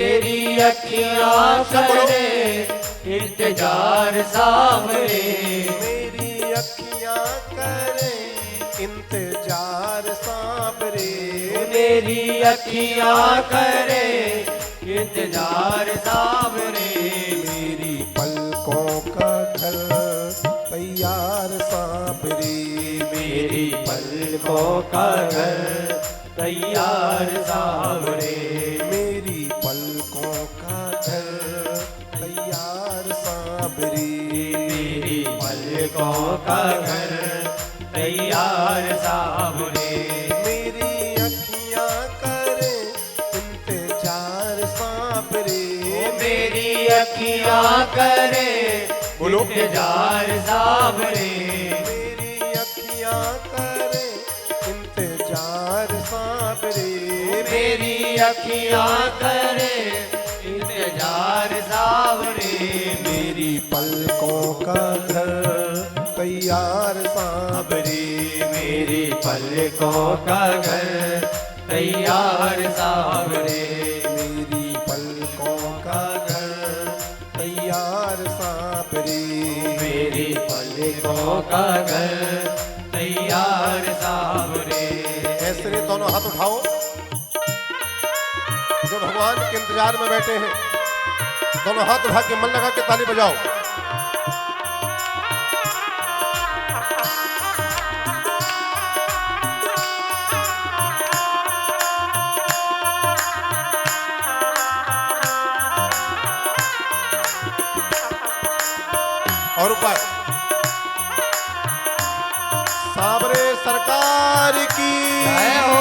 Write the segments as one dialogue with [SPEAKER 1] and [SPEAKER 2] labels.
[SPEAKER 1] तेरी अखियाँ करे इंतजार सामने,
[SPEAKER 2] मेरी अखियाँ करे इंतजार साबरे,
[SPEAKER 1] मेरी अखियाँ करे इंतजार सामने,
[SPEAKER 2] मेरी पलकों का घर तैयार साबरे,
[SPEAKER 1] मेरी पलकों का घर तैयार सामने,
[SPEAKER 2] मेरी पलकों का घर तैयार साबरे,
[SPEAKER 1] मेरी पलकों का घर तैयार सामने,
[SPEAKER 2] मेरी अखियाँ करे इंतजार साबरे,
[SPEAKER 1] मेरी अखियाँ करे इंतजार सामने,
[SPEAKER 2] मेरी अखियाँ करे इंतजार साबरे,
[SPEAKER 1] मेरी अखियाँ करे इंतजार सावरे,
[SPEAKER 2] मेरी पलकों का घर तैयार साबरे,
[SPEAKER 1] मेरी पलकों का घर तैयार सावरे,
[SPEAKER 2] मेरी पलकों का घर तैयार साबरे,
[SPEAKER 1] मेरी पलकों का घर तैयार सावरे।
[SPEAKER 2] ऐसे रे दोनों हाथ उठाओ जो भगवान के इंतजार में बैठे हैं, दोनों हाथ उठा के मन लगा के ताली बजाओ। और ऊपर साबरे सरकार की
[SPEAKER 1] जय हो।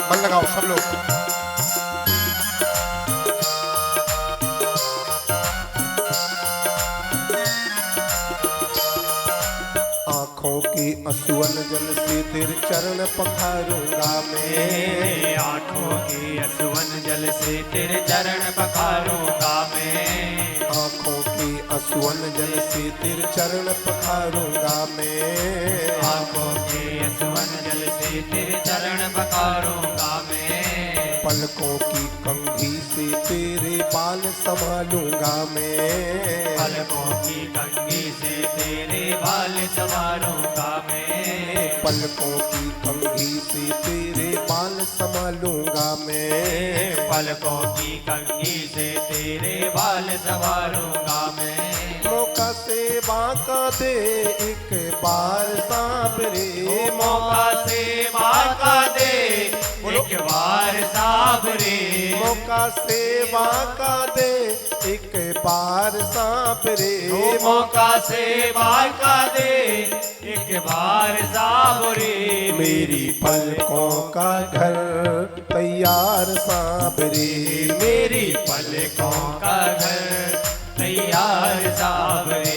[SPEAKER 2] मन लगाओ सब लोग। आंखों की असुवन जल से तेरे चरण पखारूंगा मैं,
[SPEAKER 1] आंखों की असुवन जल से तेरे चरण पखारूंगा मैं,
[SPEAKER 2] आंखों की असुवन जल से तेरे चरण पखारूंगा मैं,
[SPEAKER 1] आंखों के असुवन जल से तेरे चरण पखारूंगा मैं,
[SPEAKER 2] पलकों की कंघी से तेरे बाल संभालूंगा मैं,
[SPEAKER 1] पलकों की कंघी से तेरे बाल संवारूंगा मैं,
[SPEAKER 2] पलकों की कंघी से तेरे बाल संभालूंगा मैं,
[SPEAKER 1] पलकों की कंघी से तेरे बाल संवारूंगा मैं,
[SPEAKER 2] मौका से बांका दे एक बार साबरे,
[SPEAKER 1] मौका से बाका दे एक बार साबरे,
[SPEAKER 2] मौका से बांका दे एक बार साबरे,
[SPEAKER 1] मौका से बाका दे एक बार साबरे,
[SPEAKER 2] मेरी पलकों का घर तैयार साबरे,
[SPEAKER 1] मेरी पलकों का घर तैयार साबरे,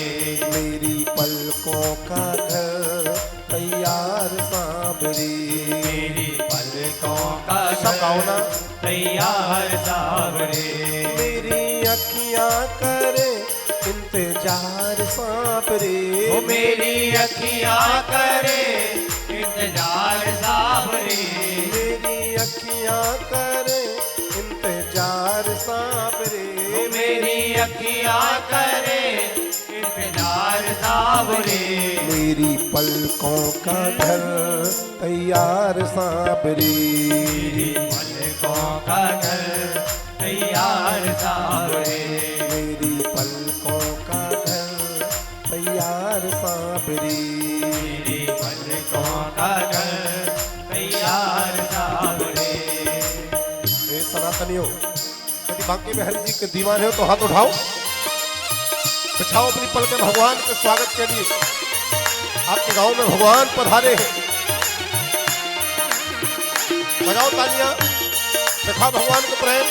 [SPEAKER 2] मेरी पलकों का घर तैयार साबरे,
[SPEAKER 1] मेरी पलकों का
[SPEAKER 2] सब गाओ ना।
[SPEAKER 1] तैयार साबरे,
[SPEAKER 2] मेरी अखियां करे इंतजार साबरे,
[SPEAKER 1] वो मेरी अखियाँ करे इंतजार साबरे,
[SPEAKER 2] मेरी अखियां करे इंतजार साबरे,
[SPEAKER 1] वो मेरी अखियाँ करे इंतजार साबरे,
[SPEAKER 2] मेरी पलकों का घर तैयार साबरे,
[SPEAKER 1] मेरी पलकों का घर तैयार साबरे,
[SPEAKER 2] मेरी पलकों का घर तैयार साबरे,
[SPEAKER 1] मेरी पलकों का घर तैयार साबरे।
[SPEAKER 2] हे सनातनियों, यदि बांके बिहारी जी के दीवाने हो तो हाथ उठाओ, बिछाओ अपनी पलकें भगवान के स्वागत के लिए। आपके गांव में भगवान पधारे हैं, बजाओ तालियां, दिखाओ भगवान को प्रेम।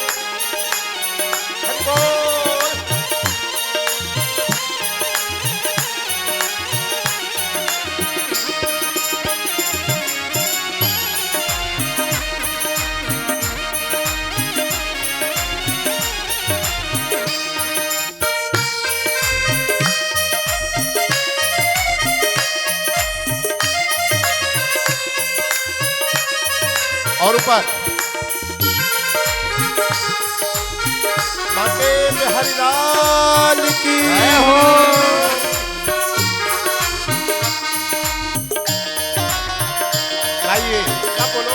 [SPEAKER 2] हरि बोल। और ऊपर बांके बिहारी लाल की जय हो। आइए क्या बोलो।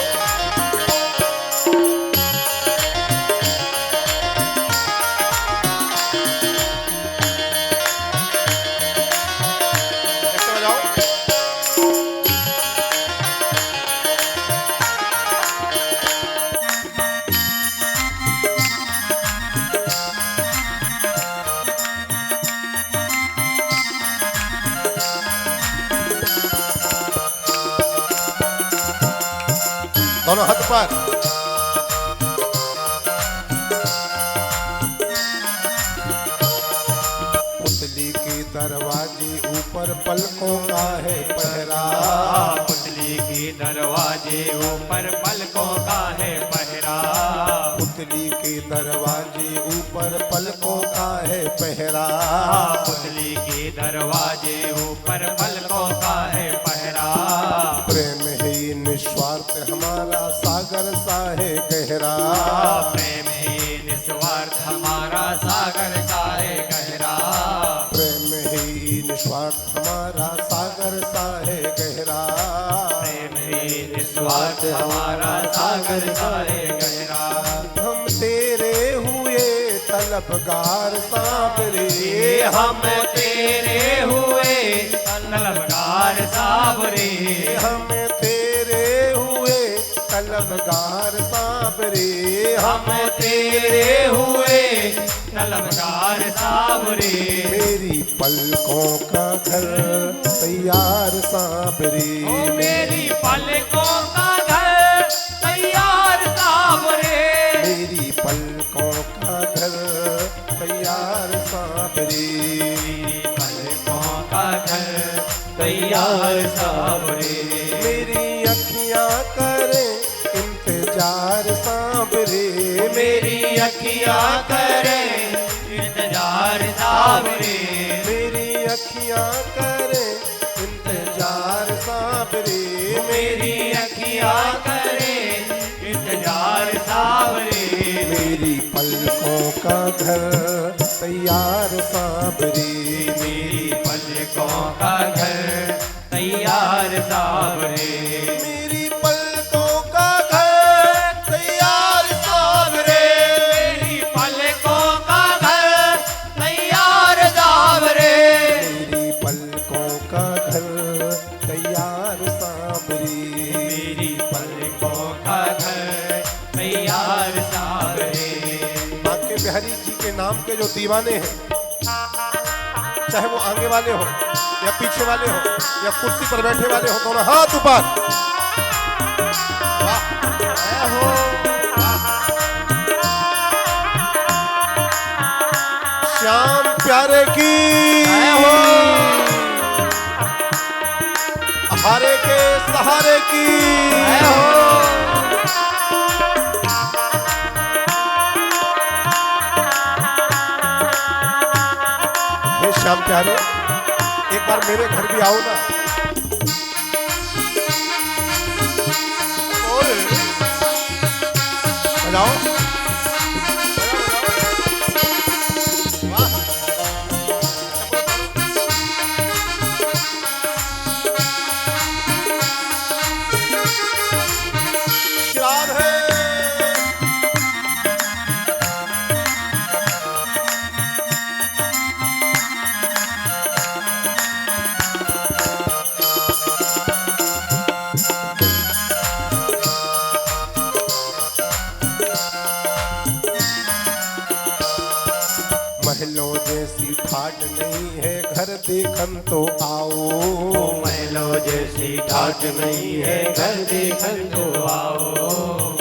[SPEAKER 2] ऐसे बजाओ। दोनों हाथ पर। पुतली के दरवाजे ऊपर पलकों का है पहरा।
[SPEAKER 1] पुतली के दरवाजे ऊपर पलकों का है पहरा।
[SPEAKER 2] पुतली के दरवाजे ऊपर पलकों का है पहरा।
[SPEAKER 1] पुतली के दरवाजे ऊपर पलकों का है पहरा।
[SPEAKER 2] प्रेम है ये निस्वार्थ हमारा सागर सा है गहरा।
[SPEAKER 1] प्रेम है निस्वार्थ हमारा सागर सा है गहरा।
[SPEAKER 2] प्रेम है ये निस्वार्थ हमारा सागर सा है गहरा।
[SPEAKER 1] प्रेम है निस्वार्थ हमारा सागर सा है गहरा।
[SPEAKER 2] हम तेरे हुए तलबगार साबरे।
[SPEAKER 1] हम तेरे हुए तलबगार साबरे।
[SPEAKER 2] हम तेरे हुए तलबगार साबरे।
[SPEAKER 1] हम तेरे हुए तलबगार साबरे।
[SPEAKER 2] मेरी पलकों का घर तैयार साबरे।
[SPEAKER 1] ओ मेरी पलकों का घर तैयार साबरे।
[SPEAKER 2] मेरी पलकों का घर तैयार साबरे।
[SPEAKER 1] मेरी पलकों का घर तैयार साबरे।
[SPEAKER 2] मेरी अखियां करें इंतजार साबरे।
[SPEAKER 1] मेरी अखियां करें इंतजार साबरे।
[SPEAKER 2] मेरी अखियां करें इंतजार साबरे।
[SPEAKER 1] मेरी अखियां करें इंतजार साबरे।
[SPEAKER 2] मेरी पलकों का घर तैयार साबरे।
[SPEAKER 1] मेरी पलकों का घर तैयार साबरे।
[SPEAKER 2] मेरी पलकों का घर तैयार साबरे।
[SPEAKER 1] मेरी पलकों का घर तैयार साबरे।
[SPEAKER 2] मेरी पलकों का घर तैयार साबरे।
[SPEAKER 1] मेरी पलकों का घर तैयार साबरे।
[SPEAKER 2] बांके बिहारी जी के नाम के जो दीवाने हैं, चाहे वो आगे वाले हो या पीछे वाले हो या कुर्सी पर बैठे वाले हो, दोनों हाथ ऊपर। वाह, जय हो। श्याम प्यारे की
[SPEAKER 1] जय हो।
[SPEAKER 2] हारे के सहारे की
[SPEAKER 1] जय हो।
[SPEAKER 2] हे श्याम प्यारे, एक बार मेरे घर भी आओ ना। ओए, बजाओ। वाह। राधे। महलों जैसी ठाट नहीं है घर देखन तो आओ।
[SPEAKER 1] महलों जैसी ठाट नहीं है घर देखन तो आओ।